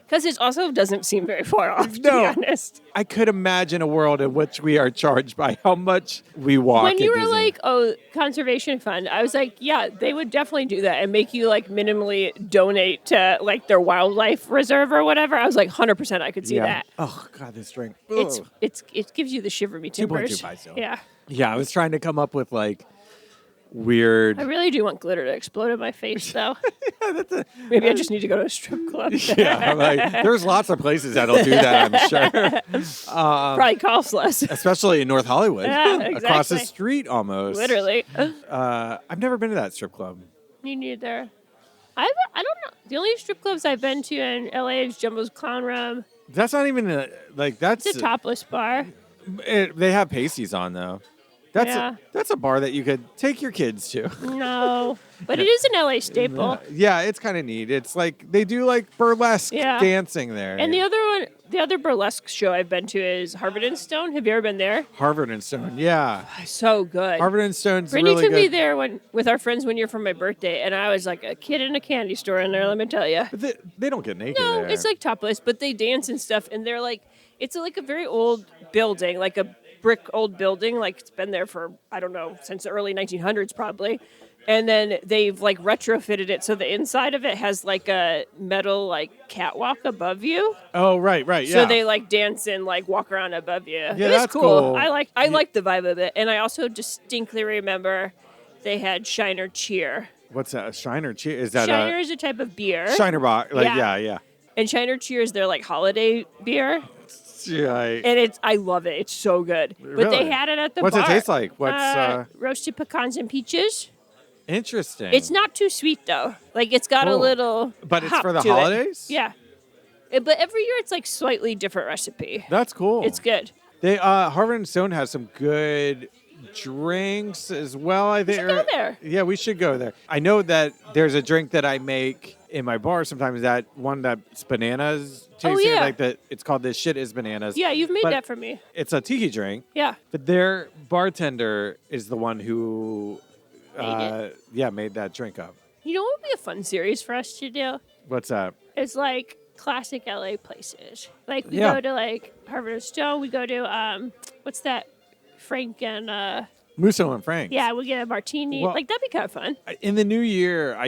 Because it also doesn't seem very far off, to be honest. I could imagine a world in which we are charged by how much we walk. When you were like, conservation fund, I was like, yeah, they would definitely do that and make you like minimally donate to like their wildlife reserve or whatever. I was like, 100% I could see that. Oh, God, this drink. It gives you the shiver me timbers. 2.25 still. Yeah. Yeah, I was trying to come up with like weird. I really do want glitter to explode in my face, though. Maybe I just need to go to a strip club. Yeah, like, there's lots of places that'll do that, I'm sure. Probably costs less. Especially in North Hollywood. Yeah, exactly. Across the street, almost. Literally. I've never been to that strip club. Me neither. I don't know. The only strip clubs I've been to in LA is Jumbo's Clown Room. That's not even that's a topless bar. They have pasties on, though. That's a bar that you could take your kids to. No, but it is an LA staple. Yeah, it's kind of neat. It's like they do like burlesque dancing there. And the other burlesque show I've been to is Harvard and Stone. Have you ever been there? Harvard and Stone, yeah. So good. Harvard and Stone's Brittany really good. took me there with our friends one year for my birthday, and I was like a kid in a candy store in there, let me tell you. But they don't get naked No, there. it's like topless, but they dance and stuff, and they're like, it's like a very old building, like a brick old building, like it's been there for, I don't know, since the early 1900s probably. And then they've like retrofitted it so the inside of it has like a metal like catwalk above you. Oh, right, yeah. So they like dance and like walk around above you. Yeah, it was that's cool. I like the vibe of it. And I also distinctly remember they had Shiner Cheer. What's that? Shiner Cheer? Is that Shiner is a type of beer. Shiner Bock. Yeah. And Shiner Cheer is their like holiday beer. Yeah. And I love it. It's so good. Really? But they had it at the What's bar. it taste like? What's roasted pecans and peaches. Interesting. It's not too sweet though. Like it's got a little But it's hop for the to holidays? It. Yeah. But every year it's like slightly different recipe. That's cool. It's good. They Harvard and Stone has some good drinks as well, I think. We should go there. Yeah, we should go there. I know that there's a drink that I make in my bar sometimes, that one that's bananas tasting. Yeah. Like it's called This Shit Is Bananas. Yeah, you've made that for me. It's a tiki drink. Yeah. But their bartender is the one who made that drink up. You know what would be a fun series for us to do? What's that? It's like classic LA places. Like we go to like Harvard and Stone, we go to what's that? Frank and Musso and Frank. Yeah, we get a martini. Well, like that'd be kind of fun. In the new year, I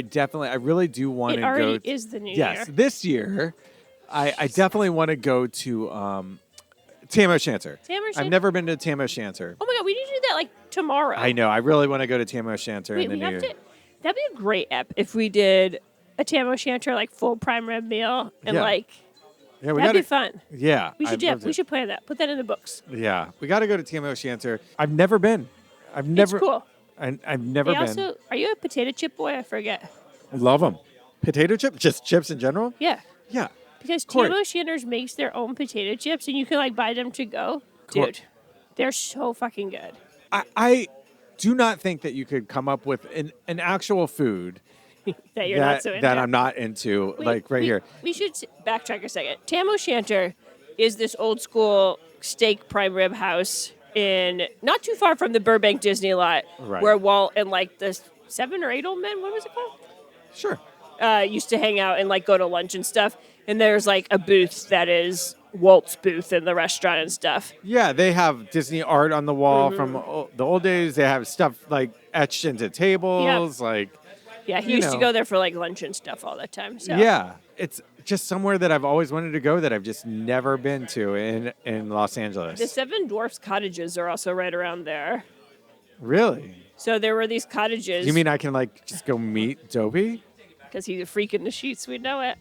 really do want to go. It already is the new year. Yes, this year, I definitely want to go to Tam O'Shanter. Tam O'Shanter? I've never been to Tam O'Shanter. Oh my God, we need to do that like tomorrow. I know. I really want to go to Tam O'Shanter in the new year. That'd be a great ep if we did a Tam O'Shanter like full prime rib meal and that'd be fun. Yeah, we should plan that. Put that in the books. Yeah, we got to go to Tam O'Shanter. I've never been. It's cool. I've never been. Are you a potato chip boy? I forget. Love them. Potato chips? Just chips in general? Yeah. Yeah. Because Corey. Tam O'Shanter's makes their own potato chips, and you can, like, buy them to go. Cor- Dude, they're so fucking good. I do not think that you could come up with an actual food That you're not so into. that I'm not into, here. We should backtrack a second. Tam O'Shanter is this old school steak prime rib house in not too far from the Burbank Disney lot, Right. where Walt and like the 7 or 8 old men, what was it called? Sure. Used to hang out and like go to lunch and stuff. And there's like a booth that is Walt's booth in the restaurant and stuff. Yeah, they have Disney art on the wall from the old days. They have stuff like etched into tables, like. Yeah, he used to go there for like lunch and stuff all the time. So. Yeah, it's just somewhere that I've always wanted to go that I've just never been to in Los Angeles. The 7 Dwarfs cottages are also right around there. Really? So there were these cottages. You mean I can like just go meet Dobie? Because he's a freak in the sheets, we know it.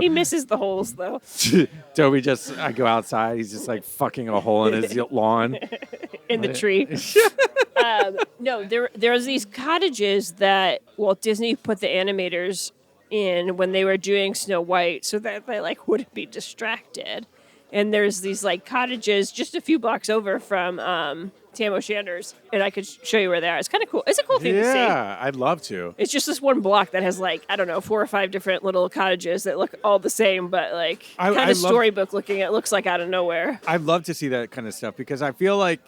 He misses the holes, though. Dobie I go outside, he's just like fucking a hole in his lawn. In the tree. No, there was these cottages that Walt Disney put the animators in when they were doing Snow White so that they like wouldn't be distracted. And there's these like cottages just a few blocks over from Tam O'Shanter's, and I could show you where they are. It's kind of cool. It's a cool thing to see. Yeah, I'd love to. It's just this one block that has like, I don't know, 4 or 5 different little cottages that look all the same, but like kind of storybook looking. It looks like out of nowhere. I'd love to see that kind of stuff because I feel like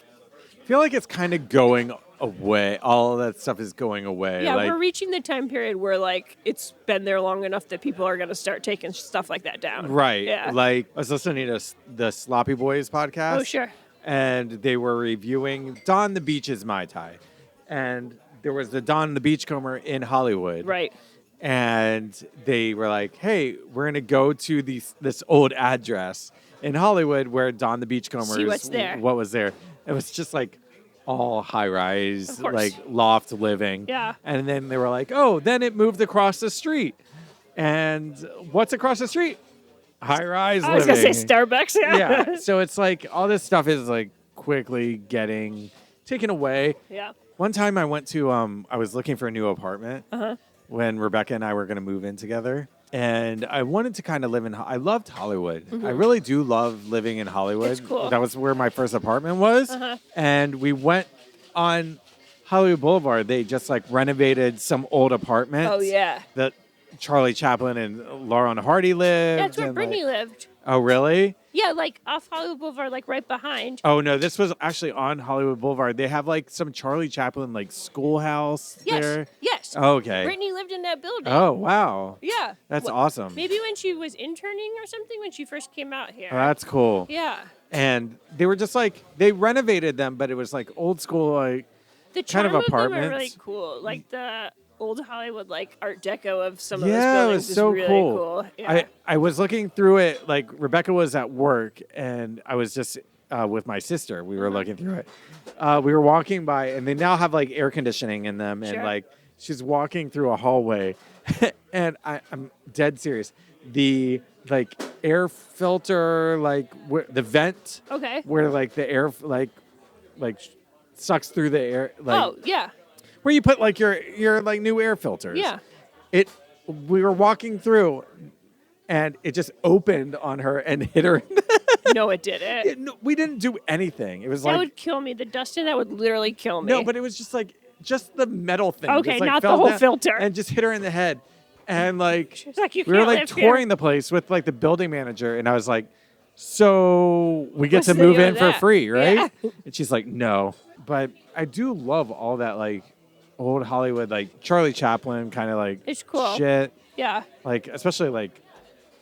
it's kind of going away. All of that stuff is going away. Yeah, like, we're reaching the time period where like it's been there long enough that people are going to start taking stuff like that down. right. Yeah. Like I was listening to the Sloppy Boys podcast. Oh, sure. And they were reviewing Don the Beach's Mai Tai. And there was the Don the Beachcomber in Hollywood. Right. And they were like, hey, we're going to go to this old address in Hollywood where Don the Beachcomber See what's there. What was there. It was just like all high-rise, Of course. like loft living. Yeah. And then they were like, oh, then it moved across the street. And what's across the street? High-rise living. I was going to say Starbucks. Yeah. So it's like all this stuff is like quickly getting taken away. Yeah. One time I went to, I was looking for a new apartment when Rebecca and I were going to move in together. And I wanted to kind of live I loved Hollywood. I really do love living in Hollywood. It's cool. That was where my first apartment was. And we went on Hollywood Boulevard. They just like renovated some old apartments. Oh, yeah. That Charlie Chaplin and Laurel and Hardy lived. That's where and, Brittany lived. Oh, really? Yeah, like off Hollywood Boulevard, like right behind. Oh, no, this was actually on Hollywood Boulevard. They have like some Charlie Chaplin like schoolhouse there. Yes. Okay. Brittany lived in that building. Oh, wow. Yeah. That's awesome. Maybe when she was interning or something when she first came out here. Oh, that's cool. Yeah. And they were just like, they renovated them, but it was like old school, like The kind charm of of them are apartments. really cool. Like the old Hollywood, like Art Deco of some of Yeah, those it buildings was so is really cool. cool. Yeah. I was looking through it, like Rebecca was at work and I was just with my sister. We were looking through it. We were walking by and they now have like air conditioning in them. And Sure. like she's walking through a hallway and I'm dead serious. The like air filter, like the vent Okay. where like the air like sucks through the air. Like, Oh, yeah. where you put like your like new air filters. Yeah. We were walking through and it just opened on her and hit her. No, it didn't. No, we didn't do anything. It was That like would kill me. The dust in that would literally kill me. no, but it was just the metal thing. Okay, just, like, not the fell whole down filter. and just hit her in the head. And like It's like you we were can't like live here. touring the place with like the building manager and I was like, so we get What's to the move deal in with for that? free, right? Yeah. And she's like, no. But I do love all that like old Hollywood, like Charlie Chaplin kind of like It's cool. shit. Yeah. Like especially like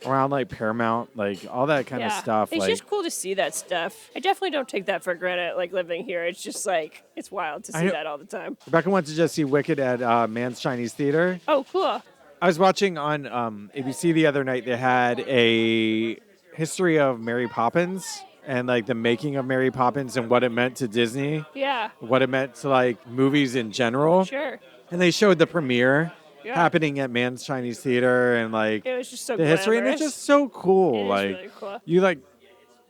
around like Paramount, like all that kind of stuff. It's like just cool to see that stuff. I definitely don't take that for granted, like living here. It's just like, it's wild to see know- that all the time. Rebecca went to just see Wicked at Man's Chinese Theater. Oh, cool. I was watching on ABC the other night. They had a history of Mary Poppins and like the making of Mary Poppins and what it meant to Disney, Yeah. what it meant to like movies in general. Sure. And they showed the premiere Yeah. happening at Man's Chinese Theater and like It was just so the history, and it's glamorous. just so cool. It is like really cool. you like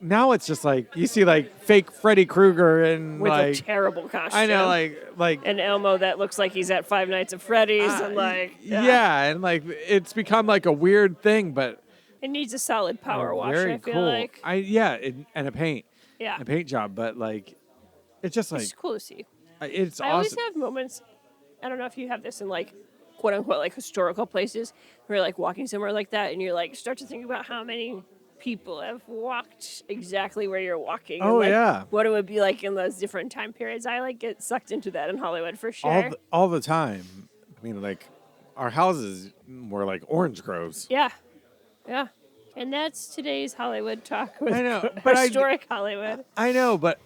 now it's just like you see like fake Freddy Krueger and With like a terrible costume. I know like And Elmo that looks like he's at Five Nights at Freddy's and like yeah, and like it's become like a weird thing, but It needs a solid power wash, Very I feel cool. like. And a paint. Yeah. A paint job, but like, it's just like It's cool to see. it's I always awesome. have moments, I don't know if you have this in like quote unquote like historical places where you're like walking somewhere like that and you're like start to think about how many people have walked exactly where you're walking. Oh, and, like, yeah. what it would be like in those different time periods. I like get sucked into that in Hollywood for sure. All the time. I mean, like, our houses were like orange groves. Yeah. Yeah. And that's today's Hollywood talk with I know, but historic Hollywood. I know, but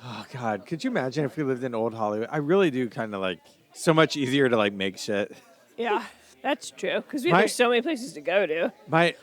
oh god, could you imagine if we lived in old Hollywood? I really do kind of like so much easier to like make shit. Yeah, that's true. Because My- there's so many places to go to. My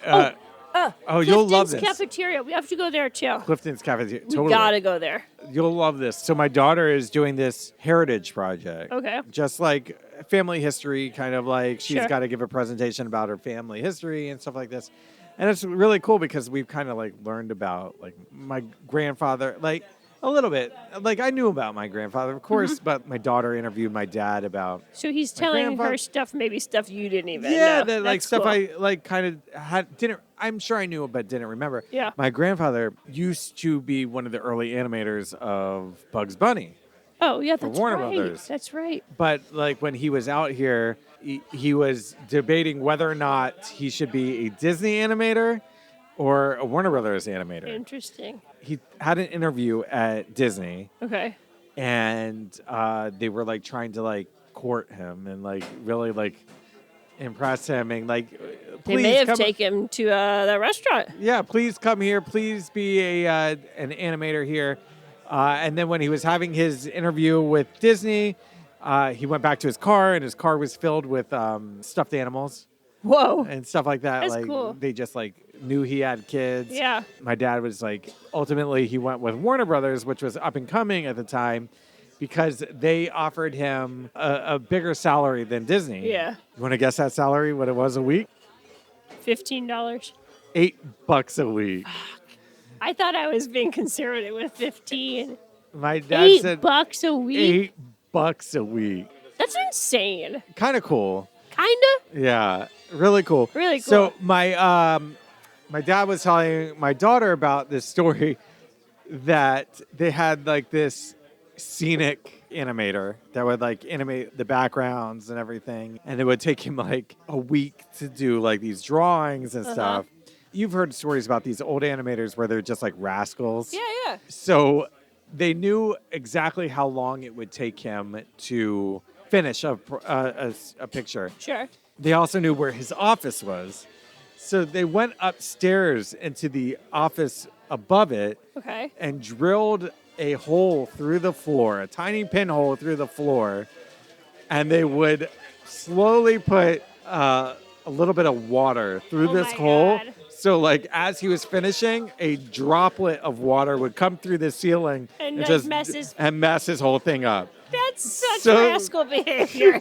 Clifton's you'll love this. Cafeteria. We have to go there too. Clifton's Cafeteria. We Totally. gotta go there. You'll love this. So my daughter is doing this heritage project. Okay. Just like family history, kind of like she's Sure. got to give a presentation about her family history and stuff like this. And it's really cool because we've kind of like learned about like my grandfather, like a little bit. Like I knew about my grandfather, of course, but my daughter interviewed my dad about So he's My telling grandfather- her stuff, maybe stuff you didn't even know. that like That's stuff cool. I like kind of didn't. I'm sure I knew but didn't remember. Yeah. My grandfather used to be one of the early animators of Bugs Bunny. Oh, yeah, that's Warner right. Brothers. That's right. But like when he was out here, he was debating whether or not he should be a Disney animator or a Warner Brothers animator. Interesting. He had an interview at Disney, Okay. and they were like trying to like court him and like really like impress him and like They please may have come. taken him to the restaurant. Yeah, please come here. Please be an animator here. And then when he was having his interview with Disney, he went back to his car, and his car was filled with stuffed animals Whoa. and stuff like that. That's like cool. they just like knew he had kids. Yeah. My dad was like, ultimately he went with Warner Brothers, which was up and coming at the time, because they offered him a bigger salary than Disney. Yeah. You want to guess that salary? What it was a week? $15. $8 a week. I thought I was being conservative with 15. My dad said $8 a week. $8 a week. That's insane. Kind of cool. Kinda. Yeah, really cool. Really cool. So my dad was telling my daughter about this story that they had like this scenic animator that would like animate the backgrounds and everything, and it would take him like a week to do like these drawings and stuff. You've heard stories about these old animators where they're just like rascals. Yeah. So they knew exactly how long it would take him to finish a picture. Sure. They also knew where his office was. So they went upstairs into the office above it Okay. and drilled a hole through the floor, a tiny pinhole through the floor. And they would slowly put a little bit of water through Oh this my hole. God. So like as he was finishing, a droplet of water would come through the ceiling And, like, just mess his whole thing up. That's such So- rascal behavior.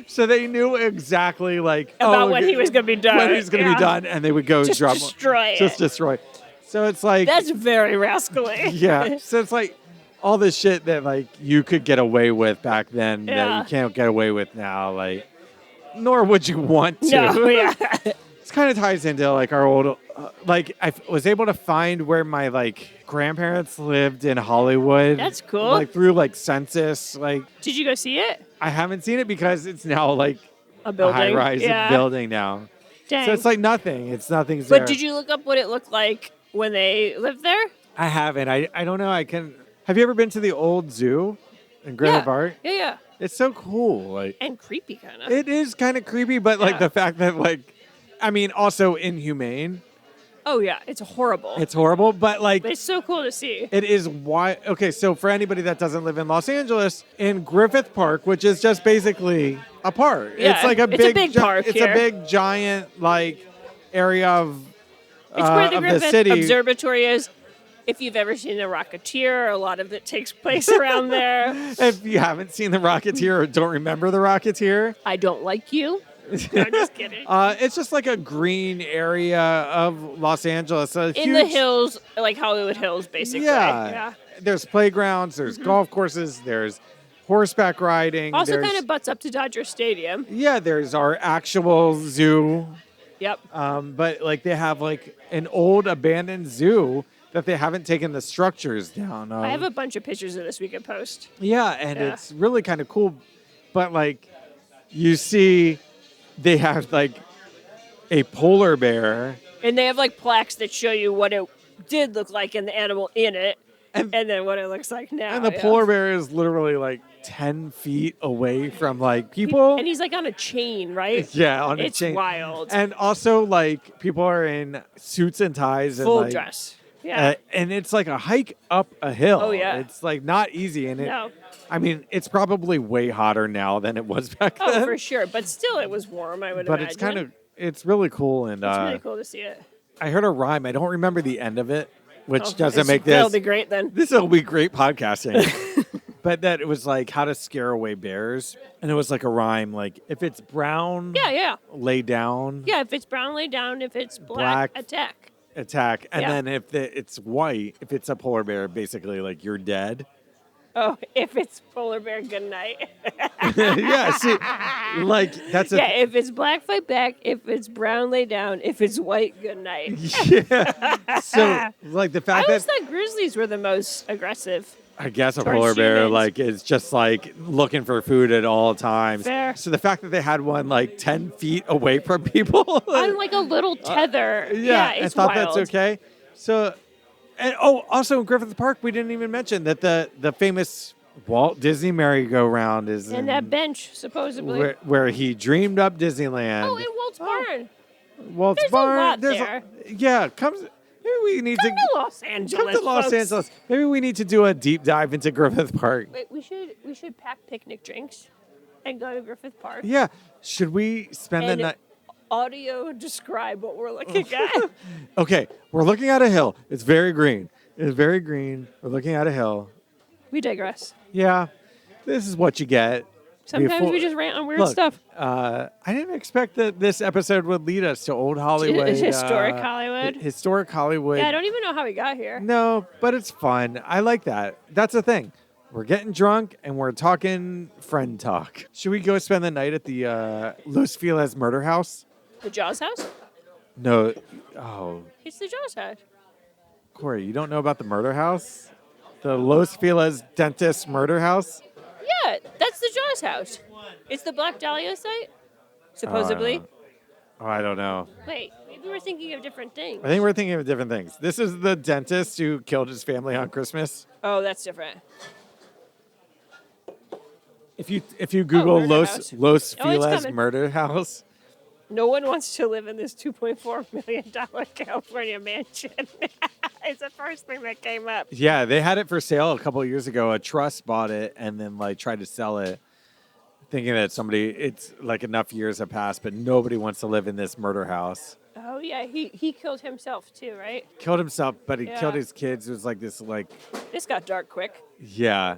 So they knew exactly like About when he was gonna be done. When he was going to Yeah. be done, and they would go Just drop destroy just it. destroy. So it's like That's very rascally. yeah. So it's like all this shit that like you could get away with back then that Yeah. you can't get away with now. Like, nor would you want to. No, yeah. This kind of ties into like our old. Like I was able to find where my like grandparents lived in Hollywood. That's cool. Like through like census. Like Did you go see it? I haven't seen it because it's now like A building. a high-rise Yeah. building now. Dang. So it's like nothing. It's nothing's there. But did you look up what it looked like when they lived there? I haven't. I don't know. I can. Have you ever been to the old zoo in Grand Park? Yeah. It's so cool. Like And creepy kind of. it is kind of creepy, but like Yeah. the fact that like, I mean, also inhumane. Oh yeah, it's horrible. It's horrible, but like But it's so cool to see. it is why. Okay, so for anybody that doesn't live in Los Angeles, in Griffith Park, which is just basically a park. Yeah, it's like a it's a big, big park It's here. a big giant like area of. It's where the of Griffith city. Observatory is. If you've ever seen The Rocketeer, a lot of it takes place around there. If you haven't seen The Rocketeer or don't remember The Rocketeer, I don't like you. No, just kidding. it's just like a green area of Los Angeles. In the hills, like Hollywood Hills, basically. Yeah. There's playgrounds, there's golf courses, there's horseback riding. Also there's, kind of butts up to Dodger Stadium. Yeah, there's our actual zoo. Yep. But like they have like an old abandoned zoo that they haven't taken the structures down. I have a bunch of pictures of this we could post. Yeah, and Yeah. it's really kind of cool. But like you see, they have like a polar bear. And they have like plaques that show you what it did look like in the animal in it, and then what it looks like now. And the polar bear is literally like 10 feet away from like people. And he's like on a chain, right? Yeah, on a It's chain. wild. And also like people are in suits and ties and Full like, dress. Yeah. and it's like a hike up a hill. Oh, yeah. It's like not easy. And No. I mean, it's probably way hotter now than it was back Oh, then. for sure. But still, it was warm, I would But imagine. it's really cool. And It's really cool to see it. I heard a rhyme. I don't remember the end of it, which Oh, doesn't make That'll this. be great then. This will be great podcasting. But that it was like how to scare away bears. And it was like a rhyme, like if it's brown, Yeah. lay down, Yeah, if it's brown, lay down. If it's black, attack. attack. And Yeah. then if it's white, if it's a polar bear, basically like you're dead. Oh, if it's polar bear, good night. Yeah, see, like that's a Yeah, if it's black, fight back. If it's brown, lay down. If it's white, good night. yeah. So like the I fact always that thought grizzlies were the most aggressive. I guess a towards polar bear humans. like is just like looking for food at all times. Fair. So the fact that they had one like 10 feet away from people, On like a little tether. I It's thought wild. that's okay. So, and also in Griffith Park, we didn't even mention that the famous Walt Disney merry-go-round is And in that bench, supposedly. where he dreamed up Disneyland. Oh, in Walt's barn. Walt's there's a barn. lot there. Yeah, maybe we need Come to Los come Angeles. to Los folks. Angeles. Maybe we need to do a deep dive into Griffith Park. Wait, we should pack picnic drinks and go to Griffith Park. Yeah, should we spend the And night? audio describe what we're looking at. Okay, we're looking at a hill. It's very green. It's very green. We're looking at a hill. We digress. Yeah, this is what you get. Sometimes before- we just rant on weird Look, stuff. I didn't expect that this episode would lead us to old Hollywood. Historic Hollywood. Historic Hollywood. Yeah, I don't even know how we got here. No, but it's fun. I like that. That's the thing. We're getting drunk and we're talking friend talk. Should we go spend the night at the Los Feliz murder house? The Jaws house? No. Oh, It's the Jaws house. Corey, you don't know about the murder house? The Los Feliz dentist murder house? Yeah, that's the Jaws house. It's the Black Dahlia site, supposedly. Oh, I don't know. Wait, maybe we're thinking of different things. I think we're thinking of different things. This is the dentist who killed his family on Christmas. Oh, that's different. If you Google murder Los house. Los Oh, it's Feliz coming. murder house, No one wants to live in this $2.4 million California mansion. It's the first thing that came up. yeah, they had it for sale a couple of years ago. A trust bought it and then like tried to sell it, thinking that it's like enough years have passed, but nobody wants to live in this murder house. Oh, yeah, he killed himself too, right? Killed himself, but he Yeah. killed his kids. It was like this, like This got dark quick. yeah.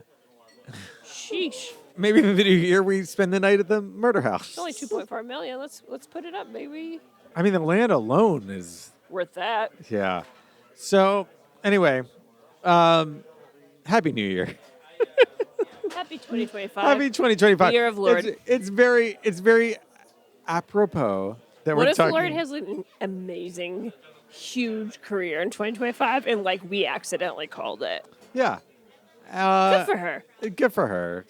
Sheesh. Maybe in the video here we spend the night at the murder house. It's only 2.4 million. Let's put it up, baby. I mean, the land alone is Worth that. yeah. So anyway, Happy New Year. Happy 2025. Happy 2025. Year of Lord. It's very apropos that What we're if talking. Lord has like, an amazing, huge career in 2025 and like we accidentally called it? Yeah. Good for her. Good for her.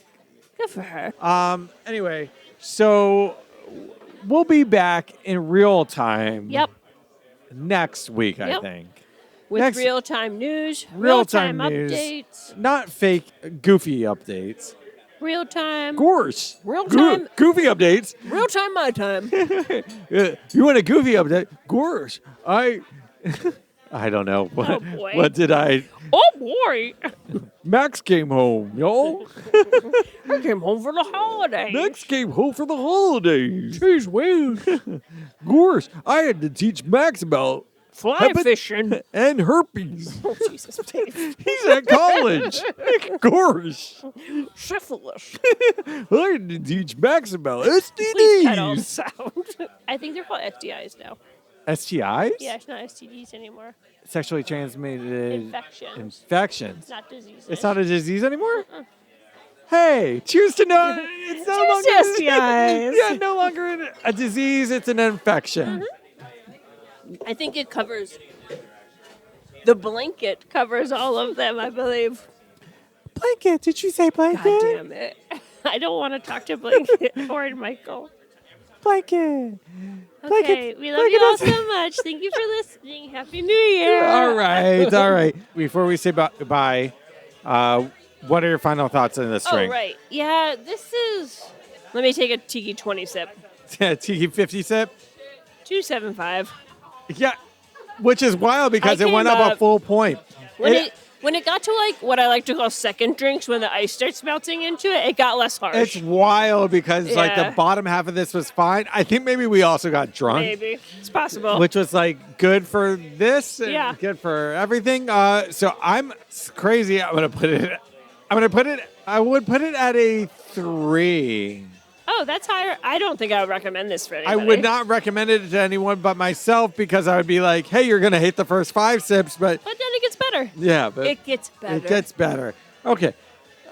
Good for her. Anyway, so we'll be back in real time. Yep. Next week, I Yep. think. With Next- real-time news, Real-time real-time news. updates, Not fake, goofy updates. real-time, Gorse. Real-time- Goofy updates. real-time, my time. You want a goofy update? Gorse. I don't know. Oh, boy. What did I? Oh boy, Max came home, y'all. I came home for the holidays. Max came home for the holidays. Jeez whiz. Gorse, I had to teach Max about Fly Hepat- fishing. and herpes. Oh, Jesus, Dave. He's at college. Gorse. Syphilis. I had to teach Max about Please cut all the STDs. sound. I think they're called STIs now. STIs? Yeah, it's not STDs anymore. Sexually transmitted Infections. infections. Not diseases. It's not a disease anymore? Hey, choose to know. It's no Choose longer STIs. Yeah, no longer a disease. It's an infection. I think it covers. The blanket covers all of them, I believe. Blanket? Did you say blanket? God damn it! I don't want to talk to Blanket or Michael. Blanket. Okay, we love you all so much. Thank you for listening. Happy New Year. All right. Before we say goodbye, what are your final thoughts on this drink? Oh, right. Yeah, this is... Let me take a Tiki 20 sip. Tiki 50 sip? 275. Yeah, which is wild because it went up a full point. When it got to like what I like to call second drinks, when the ice starts melting into it, it got less harsh. It's wild because like the Yeah. bottom half of this was fine. I think maybe we also got drunk. Maybe. It's possible. Which was like good for this and Yeah. good for everything. So I'm crazy. I would put it at a 3. Oh, that's higher. I don't think I would recommend this for anybody. I would not recommend it to anyone but myself because I would be like, hey, you're going to hate the first 5 sips, but But then it gets better. yeah, but It gets better. it gets better. Okay.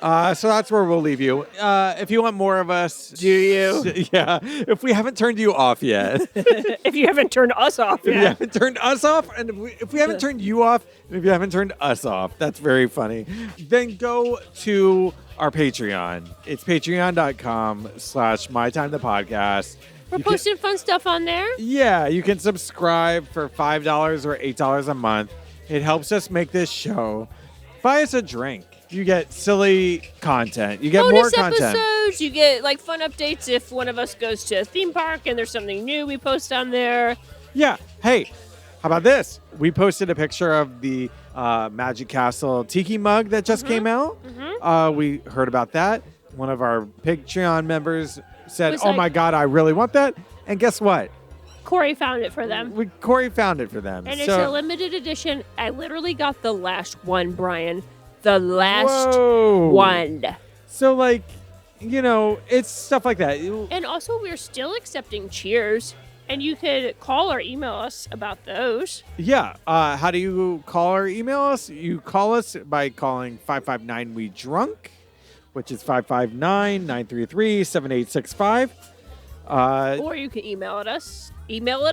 So that's where we'll leave you. If you want more of us, Do you? Yeah. If we haven't turned you off yet, If you haven't turned us off if you yet. haven't turned us off, and if we haven't turned you off, and if you haven't turned us off, that's very funny. Then go to our Patreon. It's patreon.com/mytimethepodcast. We're You can- posting fun stuff on there. Yeah, you can subscribe for $5 or $8 a month. It helps us make this show. Buy us a drink. You get silly content. You get more Bonus content. episodes. You get like fun updates if one of us goes to a theme park and there's something new we post on there. Yeah. Hey, how about this? We posted a picture of the Magic Castle Tiki mug that just came out. We heard about that. One of our Patreon members said, Was "Oh like- my God, I really want that." And guess what? Corey found it for them. Corey found it for them. And it's a limited edition. I literally got the last one, Brian. The last Whoa. one. So, like, it's stuff like that. And also, we're still accepting cheers. And you could call or email us about those. Yeah. How do you call or email us? You call us by calling 559-WE-DRUNK, which is 559-933-7865. Or you can email at us. Or you Email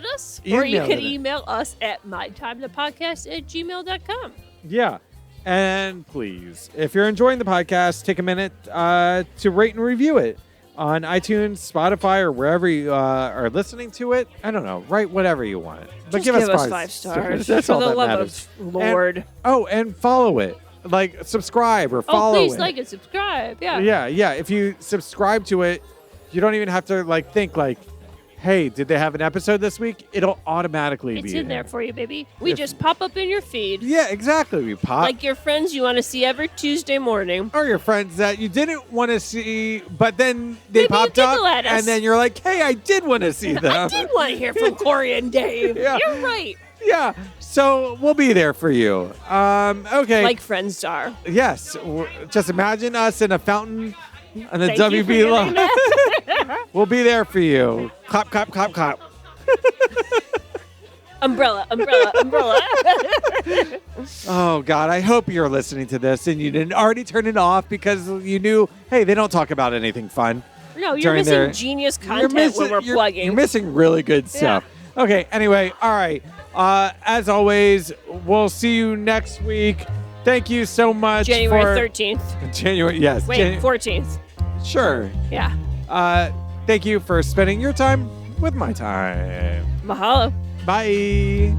can it. email us at mytimethepodcast@gmail.com. Yeah. And please, if you're enjoying the podcast, take a minute to rate and review it on iTunes, Spotify, or wherever you are listening to it. I don't know. Write whatever you want. But Just give us 5 stars. That's For all the that love matters. of Lord. And follow it. Like, subscribe or follow Please it. like and subscribe. Yeah. Yeah. If you subscribe to it, you don't even have to think hey, did they have an episode this week? It'll automatically It's be in there for you, baby. We just pop up in your feed. Yeah, exactly. We pop. Like your friends you want to see every Tuesday morning. Or your friends that you didn't want to see, but then they Maybe you popped giggle up, at us. and then you're like, hey, I did want to see them. I did want to hear from Corey and Dave. Yeah. You're right. Yeah, so we'll be there for you. Okay. Like friends are. Yes. Just imagine us in a fountain on the Thank you for WB getting line. that. We'll be there for you. Clap, clap, clap, clap. Umbrella. Oh, God, I hope you're listening to this and you didn't already turn it off because you knew, hey, they don't talk about anything fun. No, you're during missing their- genius content when we're plugging. You're missing really good stuff. Okay, anyway, all right. As always, we'll see you next week. Thank you so much January for 13th. January, yes. Wait, 14th. Sure. Yeah. Thank you for spending your time with my time. Mahalo. Bye.